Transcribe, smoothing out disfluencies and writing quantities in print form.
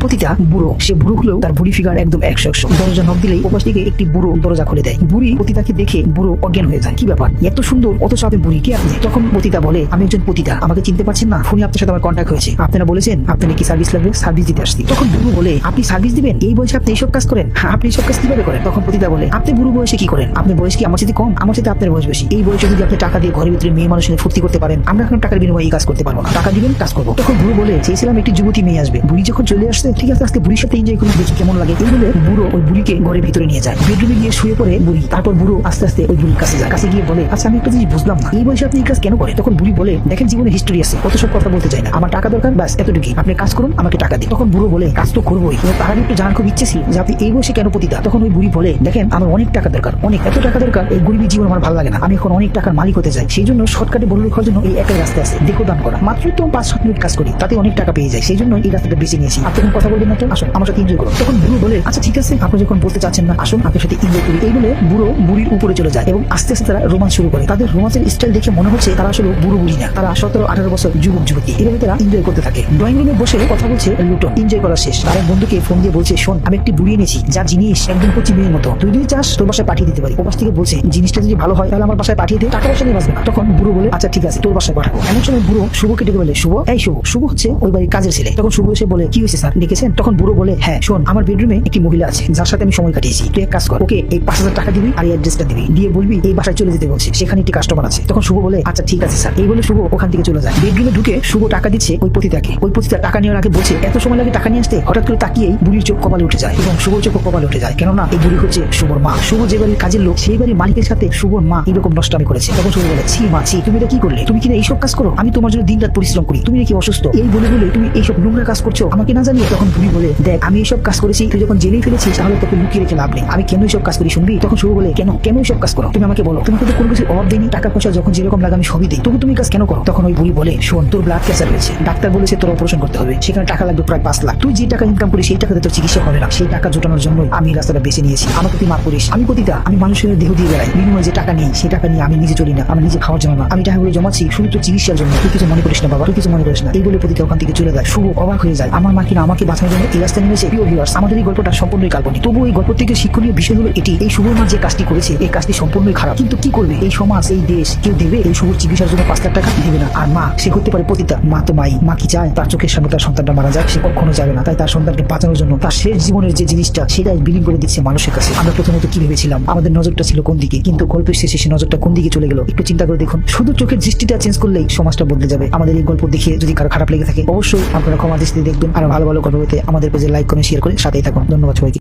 পতিতা বুড়ো, সে বুড়ো হলেও তার বুড়ি ফিগার একদম 100 দরজা নক দিলেই ওপাশ থেকে একটি বুড়ো দরজা খুলে দেয়। বুড়ি পতিতাকে দেখে বুড়ো অজ্ঞান হয়ে যায়। কি ব্যাপার, এত সুন্দর অথচ আপনি বুড়ি, কে আপনি? তখন পতিতা বলে, আমি একজন পতিতা, আমাকে চিনতে পারছেন না? ফোনে আপনার সাথে আমার কন্ট্যাক্ট হয়েছে, আপনারা বলেছেন আপনার কি সার্ভিস লাগবে, সার্ভিস দিতে আসছি। তখন বুড়ো বলে, আপনি সার্ভিস দিবেন? এই বয়সে আপনি এইসব কাজ করেন? হ্যাঁ, আপনি এইসব কাজ কিভাবে করেন? তখন পতিতা বলে, আপনি বুড়ো বয়সে কি করেন? আপনার বয়স কি আমার সাথে কম? আমার সাথে আপনার বয়স বেশি। এই বয়সে যদি আপনি টাকা দিয়ে ঘরের ভিতরে মেয়ে মানুষ নিয়ে ফুর্তি করতে পারেন, আমরা এখন টাকার বিনিময়ে এই কাজ করতে পারবো না। টাকা দিবেন, কাজ করবো। তখন বুড়ো বলে, চেয়েছিলাম একটি যুবতী মেয়ে আসবে। বুড়ি যখন চলে আসছে, ঠিক আছে আজকে বুড়ির সাথে এনজয় করে দেখি কেমন লাগে। এই বলে বুড়ো ওই বুড়িকে ঘরের ভিতরে নিয়ে যায়। বেডরুমে গিয়ে শুয়ে পড়ে বুড়ি। তারপর বুড়ো আস্তে আস্তে ওই বুড়ির কাছে যায়। কাছে গিয়ে বলে, আচ্ছা আমি একটা জিনিস বুঝলাম না, এই বয়সে আপনি এই কাজ কেন করেন? তখন বুড়ি বলে, দেখেন জীবনে হিস্টোরি আছে, কত সব কথা বলতে চাই না, আমার টাকা দরকার, ব্যাস এতটুকুই, আপনি কাজ করুন, আমাকে টাকা দিন। তখন বুড়ো বলে, কাজ তো করবোই, তার আগে একটু জানার খুব ইচ্ছে ছিল যে আপনি এই বয়সে কেন পতিতা। তখন ওই বুড়ি বলে, দেখেন আমার অনেক টাকা দরকার, অনেক, এত টাকা দরকার, এই গরিবী জীবন আমার ভালো লাগে না, আমি এখন অনেক টাকার মালিক হতে চাই। সেই জন্য শর্টকাটে বড় লোক হওয়ার জন্য এই একই রাস্তা আছে, দেখো দান করা, মাত্র তো 5-7 মিনিট কাজ করি, তাতে অনেক টাকা পেয়ে যায়, সেই জন্য এই রাস্তাটা বেছে নিয়েছি। আপনি এখন কথা বলবেন না তো, আসুন আমার সাথে এনজয় করুন। তখন বুড়ো বলে, আচ্ছা ঠিক আছে, আপনি যখন বলতে চাচ্ছেন না, আসুন আপনার সাথে এনজয় করি। এই বলে বুড়ো বুড়ির উপরে চলে যায় এবং আস্তে আস্তে তারা রোমান্স শুরু করে। তাদের রোমান্সের স্টাইল দেখে মনে হচ্ছে তারা আসলে বুড়ো বুড়ি না, তারা 17-18 বছর যুবক যুবতী। এভাবে তারা এনজয় করতে থাকে। ড্রয়িং রুমে বসে কথা বলছে লুটন। এনজয় করা শেষ, তার এক বন্ধুকে ফোন দিয়ে বলছে, শোন আমি একটি বুড়ি এনেছি, যা জিনিস একদম কচি মেয়ের মতো, তুই যদি চাস তোর বাসায় পাঠিয়ে দিতে পারি। ওপাশ থেকে বলছে, জিনিসটা যদি ভালো হয় তাহলে আমার বাসায় পাঠিয়ে দে, টাকা পয়সা নিয়ে বাঁচবে না। তখন বুড়ো বলে, আচ্ছা ঠিক আছে তোর বাসায় পাঠাবো। এমন সময় বুড়ো শুভকে ডেকে বলে, শুভ, এই শুভ। শুভ হচ্ছে ওই বাড়ির কাজের ছেলে। তখন শুভ এসে বলে, কি হয়েছে স্যার, ডেকেছেন? তখন বুড়ো বলে, হ্যাঁ শোন, আমার বেডরুমে একটি মহিলা আছে যার সাথে আমি সময় কাটিয়েছি, তুই এক কাজ কর, ওকে এই 5,000 টাকা দিবি আর এই অ্যাড্রেসটা দিবি, দিয়ে বলবি এই বাসায় চলে যেতে বলছে, সেখানে একটি কাস্টমার আছে। তখন শুভ বলে, আচ্ছা ঠিক আছে স্যার। এই বলে শুভ ওখান থেকে চলে যায়। বেডরুমে ঢুকে শুভ টাকা দিচ্ছে ওই পতিতাকে। ওই পতিতা টাকা নেওয়ার আগে বলছে, এত সময় লাগে টাকা নিয়ে আসতে? হঠাৎ করে তাকিয়েই বুড়ির চোখ কপালে উঠে যায় এবং শুভ চোখ কপালে উঠে যায়, কেননা এই বুড়ি হচ্ছে শুভর মা। শুভ যে বাড়ির কাজের লোক, সেই বাড়ির মালিকের সাথে শুভর মা এরকম নষ্টামি করেছে। তখন শুভ বলে, ছি মা ছি, তুমি এটা কি করলে? তুমি কিনা এইসব কাজ করো? আমি তোমার জন্য দিন রাত পরিশ্রম করি, তুমি নাকি অসুস্থ, এই বলে বলে তুমি এইসব নোংরা কাজ করছো আমাকে না জানিয়ে। তখন বুড়ি বলে, দেখ আমি এইসব কাজ করেছি, তুই যখন জেনেই ফেলেছিস তাহলে তোকে লুকিয়ে রেখে লাভ নেই, আমি কেন এইসব কাজ করি শুনবি? তখন শুভ বলে, কেন কেন এইসব কাজ করো? তুমি আমাকে বলো, তোমাকে তো কোনো কিছু অভাব দেয়নি, টাকা পয়সা যখন যেরকম লাগে আমি সবই দিই, তবু তুমি কাজ কেন করো? তখন ওই বুড়ি বলে, শোন তোর ব্লাড ক্যান্সার হয়েছে, ডাক্তার বলেছে তোর অপারেশন করতে হবে, সেখানে টাকা লাগবে প্রায় 5 লাখ। তুই যে টাকা ইনকাম করিস সেই টাকাতে তোর চিকিৎসা হবে না, সেই টাকা জোটানোর জন্য আমি রাস্তাটা বেছে নিয়েছি, আমাকে তুই মাফ করিস। আমি পতিতা, আমি মানুষের দেহ দিয়ে বেড়াই, বিনিময়ে যে টাকা নেই সেই টাকা নিয়ে আমি নিজে চলি না, আমি নিজে খাওয়ার জন্য না, আমি টাকাগুলো জমাচ্ছি শুধু তোর চিকিৎসার জন্য, তুই কিছু মনে করিস না বাবা, তুই কিছু মনে করিস না। এই বলে পতিতা ওখান থেকে চলে যায়। শুভ অবাক হয়ে যায়, আমার মা কিনা আমাকে বাঁচানোর জন্য এই রাস্তায় নেমেছে। প্রিয় ভিউয়ার্স, আমাদের এই গল্পটা সম্পূর্ণই কাল্পনিক, তবু এই গল্প থেকে শিক্ষণীয় বিষয় হলো এটি, এই শুভর মা যে কাজটি করেছে এই কাজটি সম্পূর্ণই খারাপ, কিন্তু কি করবে এই সমাজ, এই দেশ, কেউ দেবে এই শুভর চিকিৎসার জন্য 5 লাখ টাকা? দেবে না। আর মা, সে করতে পারে পতিতা, মা তো মাই, মা কি চায় তার চোখের সামনে তার সন্তানটা মারা যায়? সে কখনো যাবে না। তাই তার সন্তানকে বাঁচানোর জন্য তার শেষ জীবনের যে জিনিসটা সেটাই বিলীন করে দিচ্ছে মানুষের কাছে। আমরা প্রথমত কি ভেবেছিলাম, আমাদের নজরটা ছিল কোন দিকে, কিন্তু গল্পের শেষে সে নজরটা কোন দিকে চলে গেল একটু চিন্তা করে দেখুন। শুধু চোখের দৃষ্টিটা চেঞ্জ করলেই সমাজটা বদলে যাবে। আমাদের এই গল্প দেখে যদি কারো খারাপ লেগে থাকে অবশ্যই আপনারা ক্ষমা দৃষ্টিতে দেখবেন, আর ভালো ভালো গল্প পেতে আমাদের পেজে লাইক করে শেয়ার করে সাথেই থাকুন। ধন্যবাদ সবাইকে।